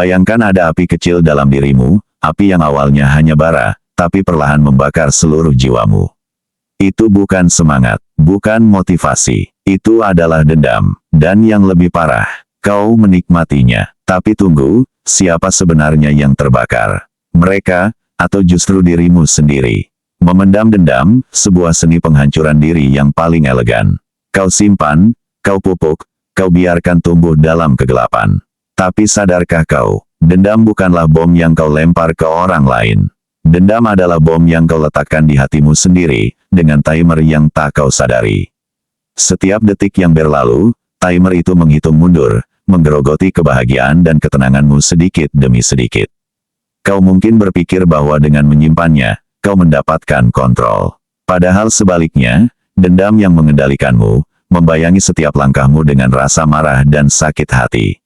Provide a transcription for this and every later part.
Bayangkan ada api kecil dalam dirimu, api yang awalnya hanya bara, tapi perlahan membakar seluruh jiwamu. Itu bukan semangat, bukan motivasi. Itu adalah dendam. Dan yang lebih parah, kau menikmatinya. Tapi tunggu, siapa sebenarnya yang terbakar? Mereka, atau justru dirimu sendiri? Memendam dendam, sebuah seni penghancuran diri yang paling elegan. Kau simpan, kau pupuk, kau biarkan tumbuh dalam kegelapan. Tapi sadarkah kau, dendam bukanlah bom yang kau lempar ke orang lain. Dendam adalah bom yang kau letakkan di hatimu sendiri, dengan timer yang tak kau sadari. Setiap detik yang berlalu, timer itu menghitung mundur, menggerogoti kebahagiaan dan ketenanganmu sedikit demi sedikit. Kau mungkin berpikir bahwa dengan menyimpannya, kau mendapatkan kontrol. Padahal sebaliknya, dendam yang mengendalikanmu, membayangi setiap langkahmu dengan rasa marah dan sakit hati.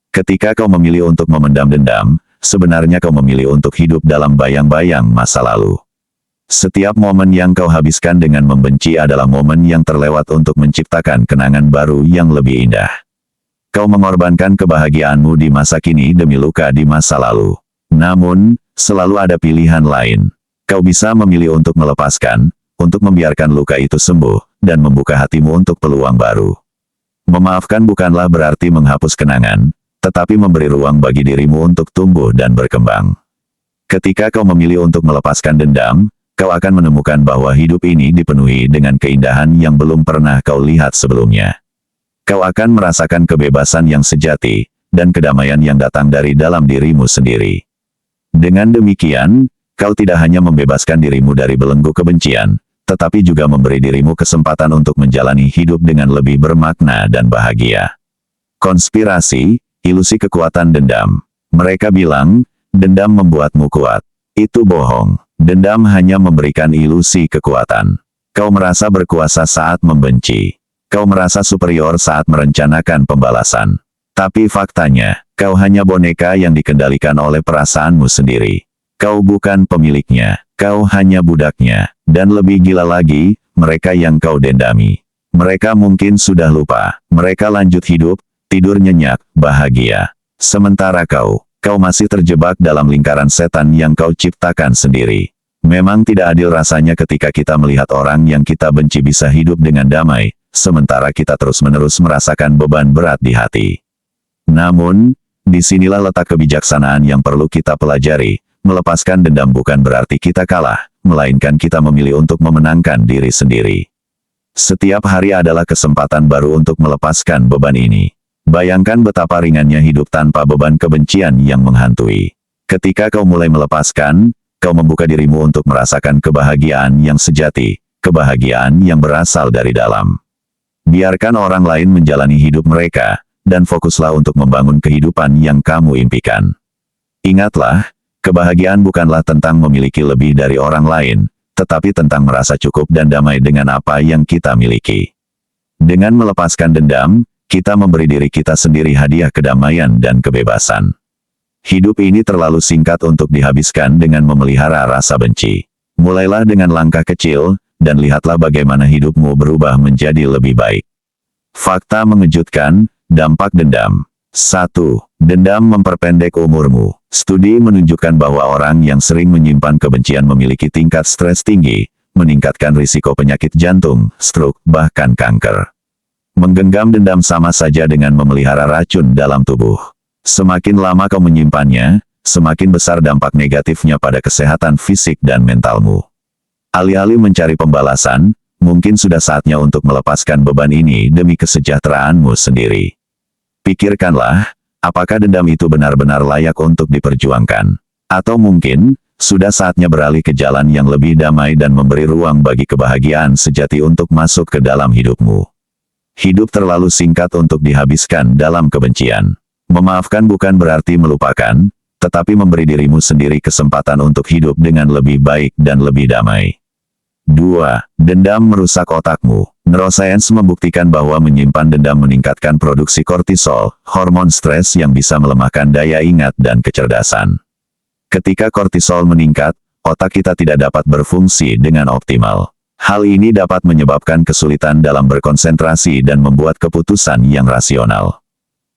Ketika kau memilih untuk memendam dendam, sebenarnya kau memilih untuk hidup dalam bayang-bayang masa lalu. Setiap momen yang kau habiskan dengan membenci adalah momen yang terlewat untuk menciptakan kenangan baru yang lebih indah. Kau mengorbankan kebahagiaanmu di masa kini demi luka di masa lalu. Namun, selalu ada pilihan lain. Kau bisa memilih untuk melepaskan, untuk membiarkan luka itu sembuh, dan membuka hatimu untuk peluang baru. Memaafkan bukanlah berarti menghapus kenangan, tetapi memberi ruang bagi dirimu untuk tumbuh dan berkembang. Ketika kau memilih untuk melepaskan dendam, kau akan menemukan bahwa hidup ini dipenuhi dengan keindahan yang belum pernah kau lihat sebelumnya. Kau akan merasakan kebebasan yang sejati, dan kedamaian yang datang dari dalam dirimu sendiri. Dengan demikian, kau tidak hanya membebaskan dirimu dari belenggu kebencian, tetapi juga memberi dirimu kesempatan untuk menjalani hidup dengan lebih bermakna dan bahagia. Konspirasi, ilusi kekuatan dendam. Mereka bilang, dendam membuatmu kuat. Itu bohong. Dendam hanya memberikan ilusi kekuatan. Kau merasa berkuasa saat membenci. Kau merasa superior saat merencanakan pembalasan. Tapi faktanya, kau hanya boneka yang dikendalikan oleh perasaanmu sendiri. Kau bukan pemiliknya, kau hanya budaknya. Dan lebih gila lagi, mereka yang kau dendami. Mereka mungkin sudah lupa, mereka lanjut hidup, tidur nyenyak, bahagia. Sementara kau masih terjebak dalam lingkaran setan yang kau ciptakan sendiri. Memang tidak adil rasanya ketika kita melihat orang yang kita benci bisa hidup dengan damai, sementara kita terus-menerus merasakan beban berat di hati. Namun, disinilah letak kebijaksanaan yang perlu kita pelajari. Melepaskan dendam bukan berarti kita kalah, melainkan kita memilih untuk memenangkan diri sendiri. Setiap hari adalah kesempatan baru untuk melepaskan beban ini. Bayangkan betapa ringannya hidup tanpa beban kebencian yang menghantui. Ketika kau mulai melepaskan, kau membuka dirimu untuk merasakan kebahagiaan yang sejati, kebahagiaan yang berasal dari dalam. Biarkan orang lain menjalani hidup mereka, dan fokuslah untuk membangun kehidupan yang kamu impikan. Ingatlah, kebahagiaan bukanlah tentang memiliki lebih dari orang lain, tetapi tentang merasa cukup dan damai dengan apa yang kita miliki. Dengan melepaskan dendam, kita memberi diri kita sendiri hadiah kedamaian dan kebebasan. Hidup ini terlalu singkat untuk dihabiskan dengan memelihara rasa benci. Mulailah dengan langkah kecil, dan lihatlah bagaimana hidupmu berubah menjadi lebih baik. Fakta mengejutkan, dampak dendam. 1. Dendam memperpendek umurmu. Studi menunjukkan bahwa orang yang sering menyimpan kebencian memiliki tingkat stres tinggi, meningkatkan risiko penyakit jantung, stroke, bahkan kanker. Menggenggam dendam sama saja dengan memelihara racun dalam tubuh. Semakin lama kau menyimpannya, semakin besar dampak negatifnya pada kesehatan fisik dan mentalmu. Alih-alih mencari pembalasan, mungkin sudah saatnya untuk melepaskan beban ini demi kesejahteraanmu sendiri. Pikirkanlah, apakah dendam itu benar-benar layak untuk diperjuangkan? Atau mungkin, sudah saatnya beralih ke jalan yang lebih damai dan memberi ruang bagi kebahagiaan sejati untuk masuk ke dalam hidupmu. Hidup terlalu singkat untuk dihabiskan dalam kebencian. Memaafkan bukan berarti melupakan, tetapi memberi dirimu sendiri kesempatan untuk hidup dengan lebih baik dan lebih damai. 2. Dendam merusak otakmu. Neuroscience membuktikan bahwa menyimpan dendam meningkatkan produksi kortisol, hormon stres yang bisa melemahkan daya ingat dan kecerdasan. Ketika kortisol meningkat, otak kita tidak dapat berfungsi dengan optimal. Hal ini dapat menyebabkan kesulitan dalam berkonsentrasi dan membuat keputusan yang rasional.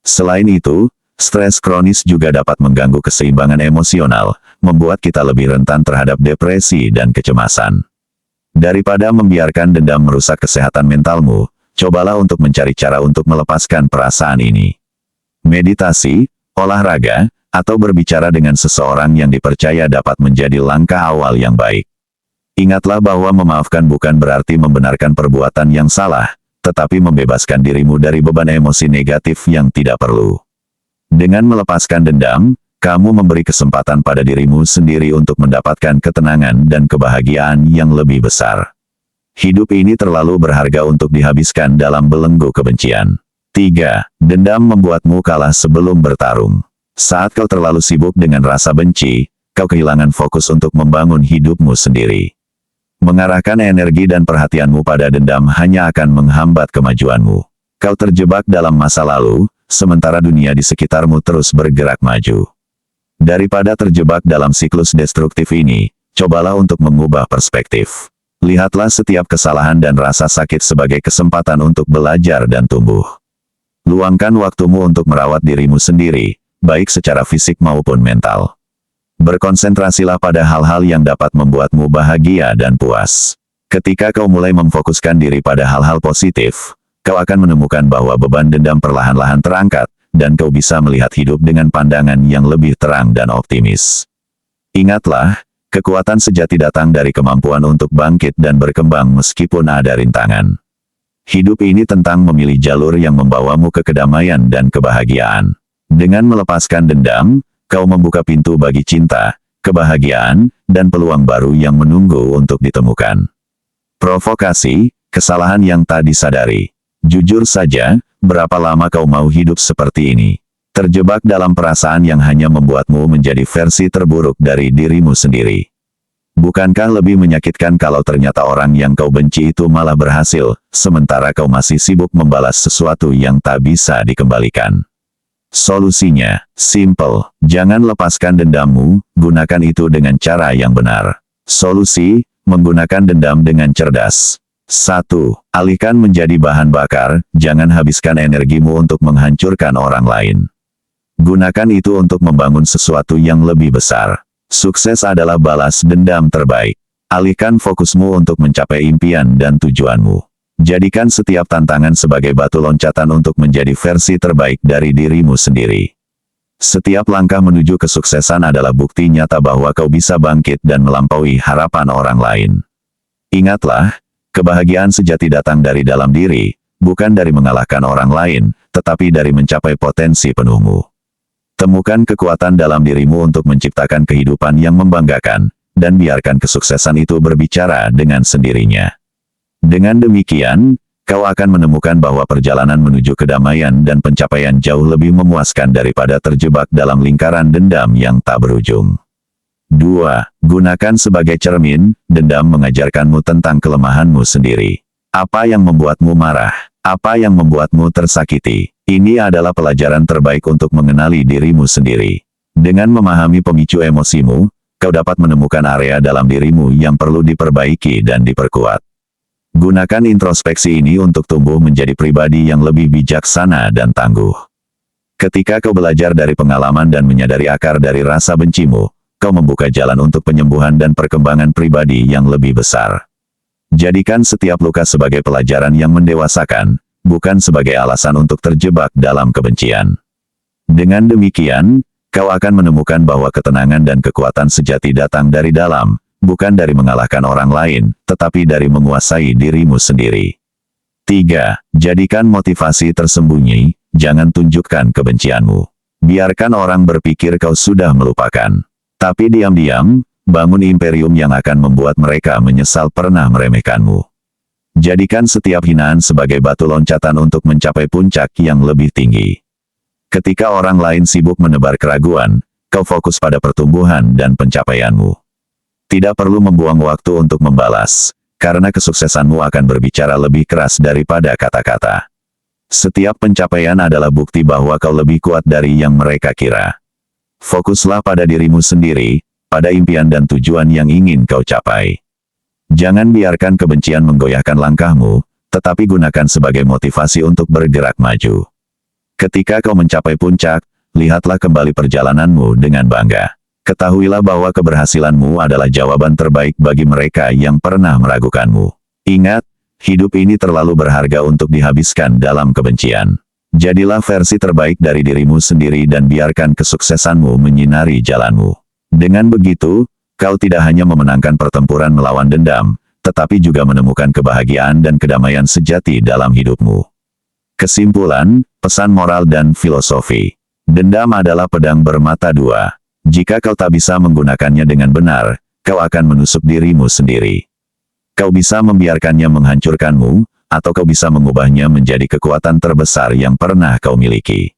Selain itu, Stres kronis juga dapat mengganggu keseimbangan emosional, membuat kita lebih rentan terhadap depresi dan kecemasan. Daripada membiarkan dendam merusak kesehatan mentalmu, cobalah untuk mencari cara untuk melepaskan perasaan ini. Meditasi, olahraga, atau berbicara dengan seseorang yang dipercaya dapat menjadi langkah awal yang baik. Ingatlah bahwa memaafkan bukan berarti membenarkan perbuatan yang salah, tetapi membebaskan dirimu dari beban emosi negatif yang tidak perlu. Dengan melepaskan dendam, kamu memberi kesempatan pada dirimu sendiri untuk mendapatkan ketenangan dan kebahagiaan yang lebih besar. Hidup ini terlalu berharga untuk dihabiskan dalam belenggu kebencian. 3. Dendam membuatmu kalah sebelum bertarung. Saat kau terlalu sibuk dengan rasa benci, kau kehilangan fokus untuk membangun hidupmu sendiri. Mengarahkan energi dan perhatianmu pada dendam hanya akan menghambat kemajuanmu. Kau terjebak dalam masa lalu, sementara dunia di sekitarmu terus bergerak maju. Daripada terjebak dalam siklus destruktif ini, cobalah untuk mengubah perspektif. Lihatlah setiap kesalahan dan rasa sakit sebagai kesempatan untuk belajar dan tumbuh. Luangkan waktumu untuk merawat dirimu sendiri, baik secara fisik maupun mental. Berkonsentrasilah pada hal-hal yang dapat membuatmu bahagia dan puas. Ketika kau mulai memfokuskan diri pada hal-hal positif, kau akan menemukan bahwa beban dendam perlahan-lahan terangkat, dan kau bisa melihat hidup dengan pandangan yang lebih terang dan optimis. Ingatlah, kekuatan sejati datang dari kemampuan untuk bangkit dan berkembang meskipun ada rintangan. Hidup ini tentang memilih jalur yang membawamu ke kedamaian dan kebahagiaan. Dengan melepaskan dendam, kau membuka pintu bagi cinta, kebahagiaan, dan peluang baru yang menunggu untuk ditemukan. Provokasi, kesalahan yang tak disadari. Jujur saja, berapa lama kau mau hidup seperti ini? Terjebak dalam perasaan yang hanya membuatmu menjadi versi terburuk dari dirimu sendiri. Bukankah lebih menyakitkan kalau ternyata orang yang kau benci itu malah berhasil, sementara kau masih sibuk membalas sesuatu yang tak bisa dikembalikan? Solusinya, simple. Jangan lepaskan dendammu, gunakan itu dengan cara yang benar. Solusi, menggunakan dendam dengan cerdas. 1. Alihkan menjadi bahan bakar, jangan habiskan energimu untuk menghancurkan orang lain. Gunakan itu untuk membangun sesuatu yang lebih besar. Sukses adalah balas dendam terbaik. Alihkan fokusmu untuk mencapai impian dan tujuanmu. Jadikan setiap tantangan sebagai batu loncatan untuk menjadi versi terbaik dari dirimu sendiri. Setiap langkah menuju kesuksesan adalah bukti nyata bahwa kau bisa bangkit dan melampaui harapan orang lain. Ingatlah, kebahagiaan sejati datang dari dalam diri, bukan dari mengalahkan orang lain, tetapi dari mencapai potensi penuhmu. Temukan kekuatan dalam dirimu untuk menciptakan kehidupan yang membanggakan, dan biarkan kesuksesan itu berbicara dengan sendirinya. Dengan demikian, kau akan menemukan bahwa perjalanan menuju kedamaian dan pencapaian jauh lebih memuaskan daripada terjebak dalam lingkaran dendam yang tak berujung. 2. Gunakan sebagai cermin, dendam mengajarkanmu tentang kelemahanmu sendiri. Apa yang membuatmu marah? Apa yang membuatmu tersakiti? Ini adalah pelajaran terbaik untuk mengenali dirimu sendiri. Dengan memahami pemicu emosimu, kau dapat menemukan area dalam dirimu yang perlu diperbaiki dan diperkuat. Gunakan introspeksi ini untuk tumbuh menjadi pribadi yang lebih bijaksana dan tangguh. Ketika kau belajar dari pengalaman dan menyadari akar dari rasa bencimu, kau membuka jalan untuk penyembuhan dan perkembangan pribadi yang lebih besar. Jadikan setiap luka sebagai pelajaran yang mendewasakan, bukan sebagai alasan untuk terjebak dalam kebencian. Dengan demikian, kau akan menemukan bahwa ketenangan dan kekuatan sejati datang dari dalam, bukan dari mengalahkan orang lain, tetapi dari menguasai dirimu sendiri. 3. Jadikan motivasi tersembunyi, jangan tunjukkan kebencianmu. Biarkan orang berpikir kau sudah melupakan. Tapi diam-diam, bangun imperium yang akan membuat mereka menyesal pernah meremehkanmu. Jadikan setiap hinaan sebagai batu loncatan untuk mencapai puncak yang lebih tinggi. Ketika orang lain sibuk menebar keraguan, kau fokus pada pertumbuhan dan pencapaianmu. Tidak perlu membuang waktu untuk membalas, karena kesuksesanmu akan berbicara lebih keras daripada kata-kata. Setiap pencapaian adalah bukti bahwa kau lebih kuat dari yang mereka kira. Fokuslah pada dirimu sendiri, pada impian dan tujuan yang ingin kau capai. Jangan biarkan kebencian menggoyahkan langkahmu, tetapi gunakan sebagai motivasi untuk bergerak maju. Ketika kau mencapai puncak, lihatlah kembali perjalananmu dengan bangga. Ketahuilah bahwa keberhasilanmu adalah jawaban terbaik bagi mereka yang pernah meragukanmu. Ingat, hidup ini terlalu berharga untuk dihabiskan dalam kebencian. Jadilah versi terbaik dari dirimu sendiri dan biarkan kesuksesanmu menyinari jalanmu. Dengan begitu, kau tidak hanya memenangkan pertempuran melawan dendam, tetapi juga menemukan kebahagiaan dan kedamaian sejati dalam hidupmu. Kesimpulan, pesan moral dan filosofi. Dendam adalah pedang bermata dua. Jika kau tak bisa menggunakannya dengan benar, kau akan menusuk dirimu sendiri. Kau bisa membiarkannya menghancurkanmu, atau kau bisa mengubahnya menjadi kekuatan terbesar yang pernah kau miliki.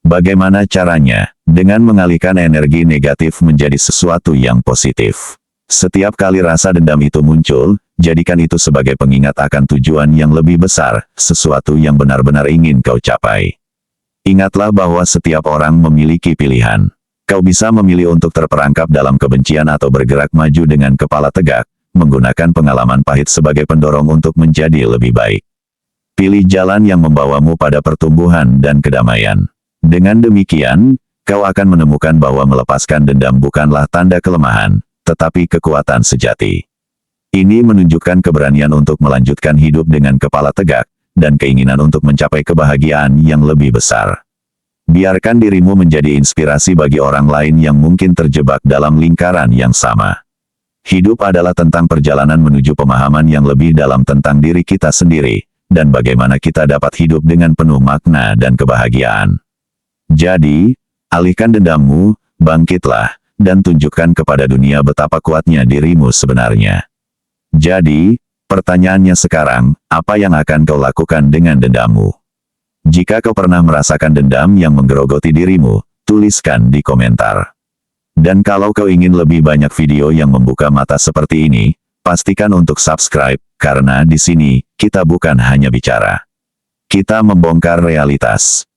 Bagaimana caranya? Dengan mengalihkan energi negatif menjadi sesuatu yang positif. Setiap kali rasa dendam itu muncul, jadikan itu sebagai pengingat akan tujuan yang lebih besar, sesuatu yang benar-benar ingin kau capai. Ingatlah bahwa setiap orang memiliki pilihan. Kau bisa memilih untuk terperangkap dalam kebencian atau bergerak maju dengan kepala tegak, menggunakan pengalaman pahit sebagai pendorong untuk menjadi lebih baik. Pilih jalan yang membawamu pada pertumbuhan dan kedamaian. Dengan demikian, kau akan menemukan bahwa melepaskan dendam bukanlah tanda kelemahan, tetapi kekuatan sejati. Ini menunjukkan keberanian untuk melanjutkan hidup dengan kepala tegak, dan keinginan untuk mencapai kebahagiaan yang lebih besar. Biarkan dirimu menjadi inspirasi bagi orang lain yang mungkin terjebak dalam lingkaran yang sama. Hidup adalah tentang perjalanan menuju pemahaman yang lebih dalam tentang diri kita sendiri, dan bagaimana kita dapat hidup dengan penuh makna dan kebahagiaan. Jadi, alihkan dendammu, bangkitlah, dan tunjukkan kepada dunia betapa kuatnya dirimu sebenarnya. Jadi, pertanyaannya sekarang, apa yang akan kau lakukan dengan dendammu? Jika kau pernah merasakan dendam yang menggerogoti dirimu, tuliskan di komentar. Dan kalau kau ingin lebih banyak video yang membuka mata seperti ini, pastikan untuk subscribe, karena di sini, kita bukan hanya bicara. Kita membongkar realitas.